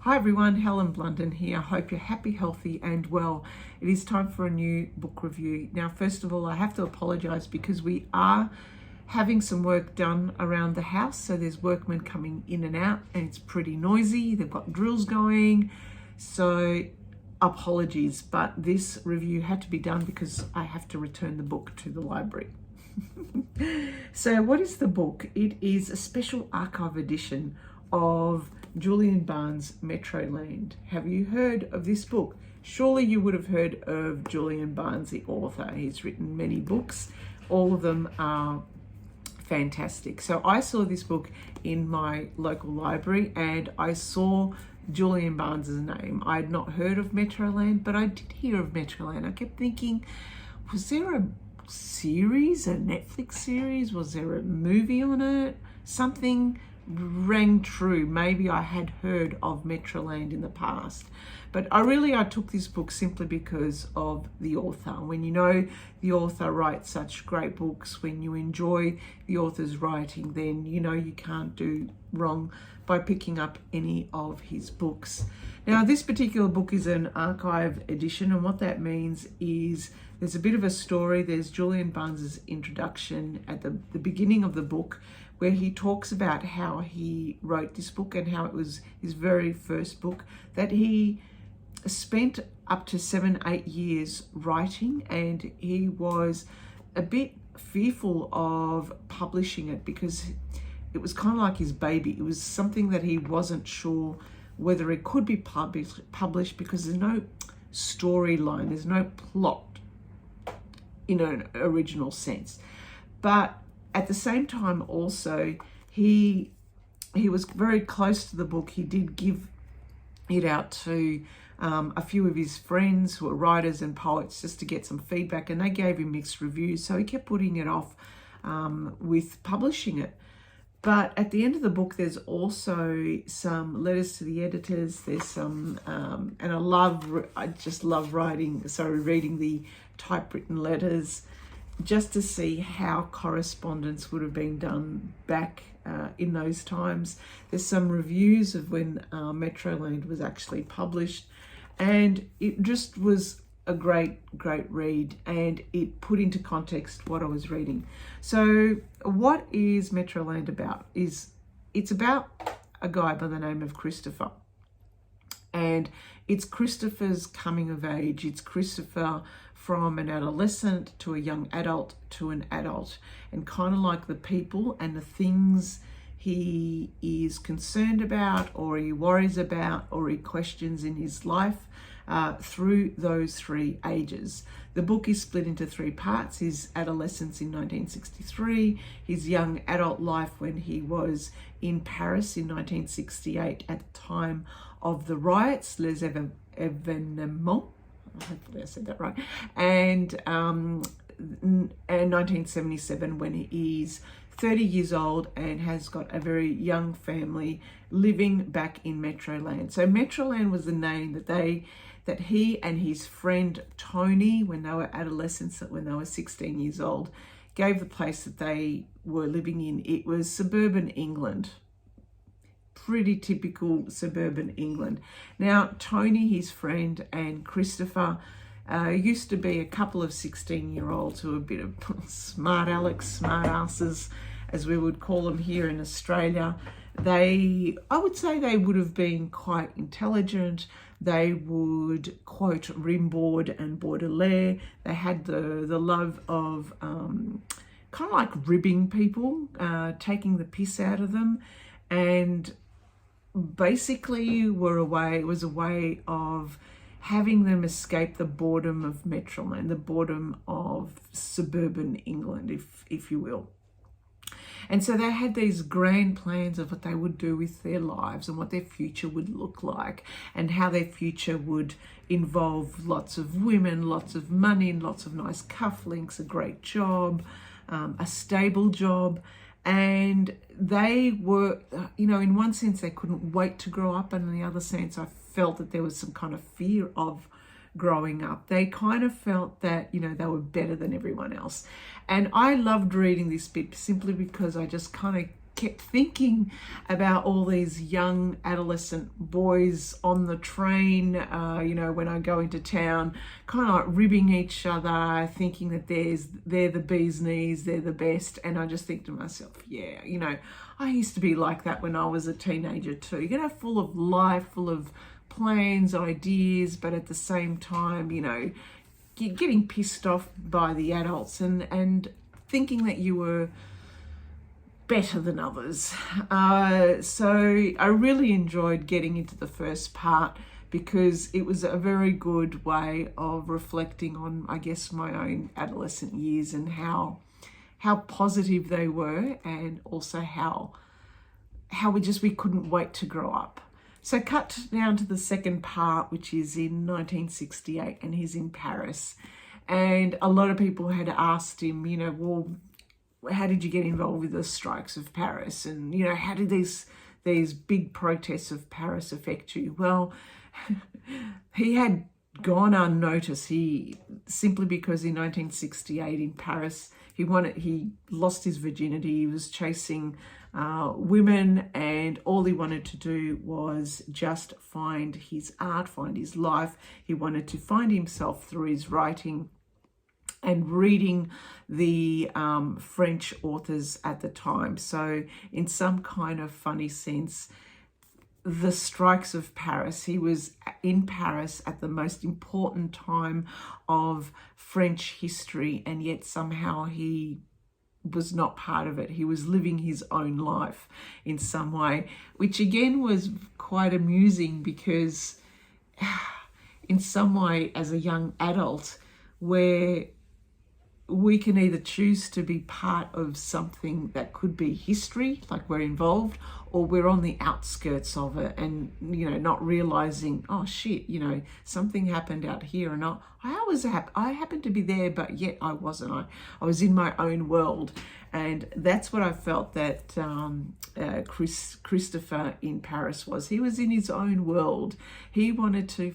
Hi everyone, Helen Blunden here. Hope you're happy, healthy and well. It is time for a new book review. Now, first of all, I have to apologise because we are having some work done around the house. So there's workmen coming in and out and it's pretty noisy. They've got drills going. So apologies, but this review had to be done because I have to return the book to the library. So what is the book? It is a special archive edition of Julian Barnes' Metroland. Have you heard of this book? Surely you would have heard of Julian Barnes, the author. He's written many books. All of them are fantastic. So I saw this book in my local library and I saw Julian Barnes' name. I had not heard of Metroland, but I did hear of Metroland. I kept thinking, was there a series, a Netflix series? Was there a movie on it? Something rang true. Maybe I had heard of Metroland in the past, but I took this book simply because of the author. When you know the author writes such great books, when you enjoy the author's writing, then you know you can't do wrong by picking up any of his books. Now, this particular book is an archive edition, and what that means is there's a bit of a story. There's Julian Barnes' introduction at the beginning of the book, where he talks about how he wrote this book and how it was his very first book that he spent up to 7-8 years writing, and he was a bit fearful of publishing it because it was kind of like his baby. It was something that he wasn't sure whether it could be published because there's no storyline, there's no plot in an original sense. But at the same time also, he was very close to the book. He did give it out to a few of his friends who are writers and poets just to get some feedback, and they gave him mixed reviews. So he kept putting it off with publishing it. But at the end of the book, there's also some letters to the editors. There's some, and I just love reading the typewritten letters, just to see how correspondence would have been done back in those times. There's some reviews of when Metroland was actually published, and it just was a great read, and it put into context what I was reading. So what is Metroland about? It's about a guy by the name of Christopher, and it's Christopher's coming of age. It's Christopher from an adolescent to a young adult to an adult, and kind of like the people and the things he is concerned about, or he worries about, or he questions in his life through those three ages. The book is split into three parts: his adolescence in 1963, his young adult life when he was in Paris in 1968 at the time of the riots, les événements, hopefully I said that right, and 1977 when he's 30 years old and has got a very young family living back in Metroland. So Metroland was the name that he and his friend Tony, when they were adolescents, when they were 16 years old, gave the place that they were living in. It was suburban England. Pretty typical suburban England. Now, Tony, his friend, and Christopher used to be a couple of 16-year-olds who were a bit of smart asses, as we would call them here in Australia. I would say they would have been quite intelligent. They would quote Rimbaud and Baudelaire. They had the love of kind of like ribbing people, taking the piss out of them, and basically it was a way of having them escape the boredom of Metroland, the boredom of suburban England, if you will. And so they had these grand plans of what they would do with their lives and what their future would look like, and how their future would involve lots of women, lots of money, lots of nice cufflinks, a great job, a stable job. And they were, in one sense, they couldn't wait to grow up, and in the other sense, I felt that there was some kind of fear of growing up. They kind of felt that, they were better than everyone else. And I loved reading this bit simply because I just kind of kept thinking about all these young adolescent boys on the train, when I go into town, kind of like ribbing each other, thinking that they're the bee's knees, they're the best. And I just think to myself, yeah, I used to be like that when I was a teenager too, full of life, full of plans, ideas, but at the same time, getting pissed off by the adults and thinking that you were better than others. So I really enjoyed getting into the first part because it was a very good way of reflecting on, I guess, my own adolescent years and how positive they were, and also how we couldn't wait to grow up. So cut down to the second part, which is in 1968, and he's in Paris. And a lot of people had asked him, well, how did you get involved with the strikes of Paris? And, how did these big protests of Paris affect you? Well, he had gone unnoticed. Simply because in 1968 in Paris, he lost his virginity. He was chasing women, and all he wanted to do was just find his art, find his life. He wanted to find himself through his writing and reading the French authors at the time. So in some kind of funny sense, the strikes of Paris, he was in Paris at the most important time of French history, and yet somehow he was not part of it. He was living his own life in some way, which again was quite amusing because in some way as a young adult, where we can either choose to be part of something that could be history, like we're involved, or we're on the outskirts of it and, not realizing, oh shit, something happened out here and I happened to be there, but yet I wasn't. I was in my own world. And that's what I felt that Christopher in Paris was. He was in his own world. He wanted to,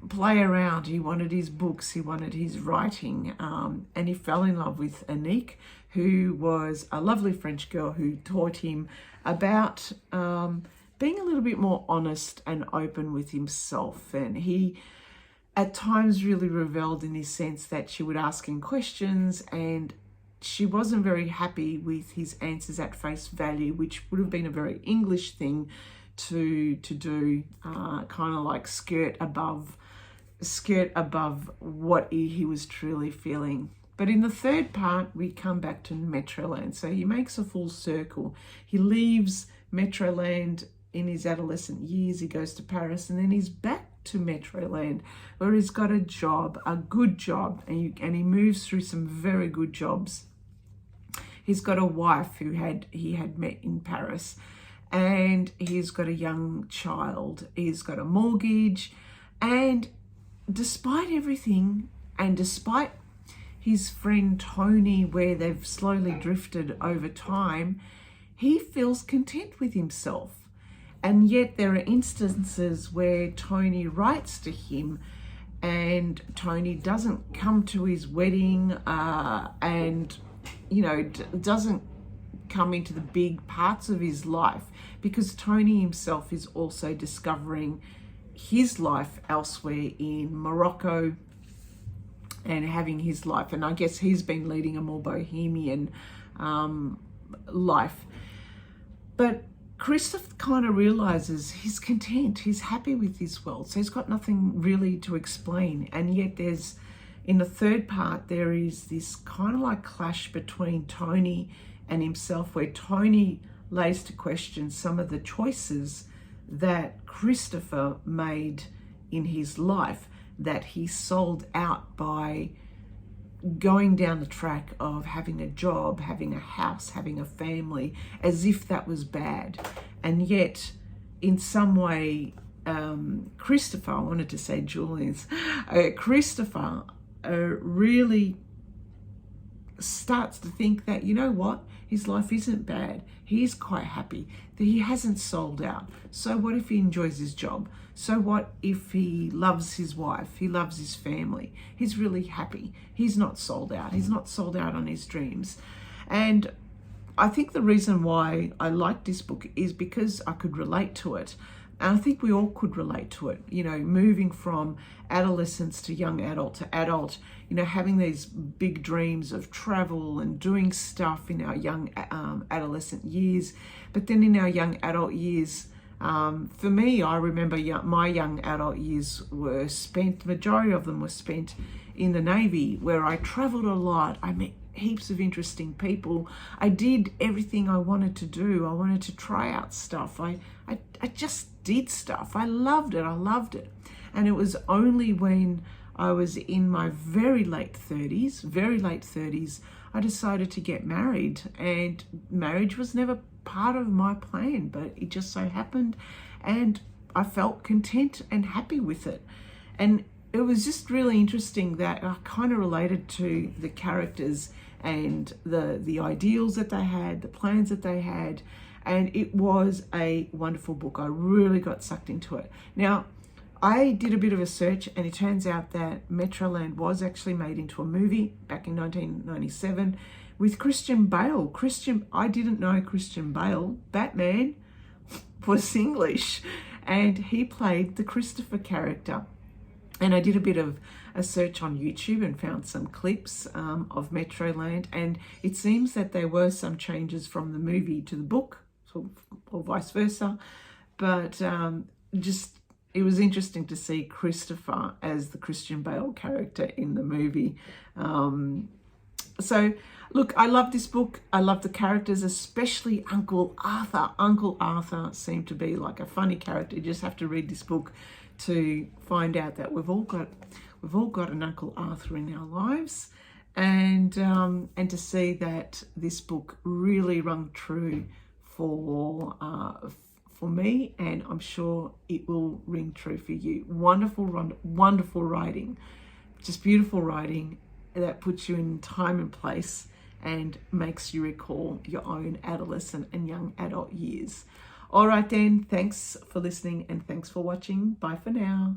play around. He wanted his books, he wanted his writing, and he fell in love with Anique, who was a lovely French girl who taught him about being a little bit more honest and open with himself. And he at times really reveled in his sense that she would ask him questions and she wasn't very happy with his answers at face value, which would have been a very English thing to do, kind of like skirt above what he was truly feeling. But in the third part, we come back to Metroland. So he makes a full circle. He leaves Metroland in his adolescent years. He goes to Paris, and then he's back to Metroland, where he's got a job, a good job, and he moves through some very good jobs. He's got a wife who he had met in Paris, and he's got a young child. He's got a mortgage, and despite everything, and despite his friend Tony, where they've slowly drifted over time, he feels content with himself. And yet there are instances where Tony writes to him and Tony doesn't come to his wedding, and doesn't come into the big parts of his life, because Tony himself is also discovering his life elsewhere in Morocco and having his life. And I guess he's been leading a more bohemian life. But Christoph kind of realizes he's content, he's happy with his world, so he's got nothing really to explain. And yet in the third part, there is this kind of like clash between Tony and himself, where Tony lays to question some of the choices that Christopher made in his life, that he sold out by going down the track of having a job, having a house, having a family, as if that was bad. And yet, in some way, Christopher, I wanted to say Julian's, Christopher really starts to think that, you know what, his life isn't bad. He's quite happy, that he hasn't sold out. So what if he enjoys his job? So what if he loves his wife? He loves his family. He's really happy. He's not sold out. He's not sold out on his dreams. And I think the reason why I liked this book is because I could relate to it. And I think we all could relate to it, you know, moving from adolescence to young adult to adult, you know, having these big dreams of travel and doing stuff in our young adolescent years. But then in our young adult years, for me, I remember my young adult years were spent, the majority of them were spent in the Navy, where I traveled a lot. I met heaps of interesting people. I did everything I wanted to do. I wanted to try out stuff. I just did stuff. I loved it. And it was only when I was in my very late 30s, I decided to get married. And marriage was never part of my plan, but it just so happened. And I felt content and happy with it. And it was just really interesting that I kind of related to the characters and the ideals that they had, the plans that they had. And it was a wonderful book. I really got sucked into it. Now, I did a bit of a search, and it turns out that Metroland was actually made into a movie back in 1997 with Christian Bale. I didn't know Christian Bale. Batman was English, and he played the Christopher character. And I did a bit of a search on YouTube and found some clips of Metroland, and it seems that there were some changes from the movie to the book, or vice versa. But it was interesting to see Christopher as the Christian Bale character in the movie. So, look, I love this book. I love the characters, especially Uncle Arthur. Uncle Arthur seemed to be like a funny character. You just have to read this book to find out that we've all got an Uncle Arthur in our lives, and to see that this book really rung true for me, and I'm sure it will ring true for you. Wonderful writing, just beautiful writing that puts you in time and place and makes you recall your own adolescent and young adult years. All right then, thanks for listening and thanks for watching. Bye for now.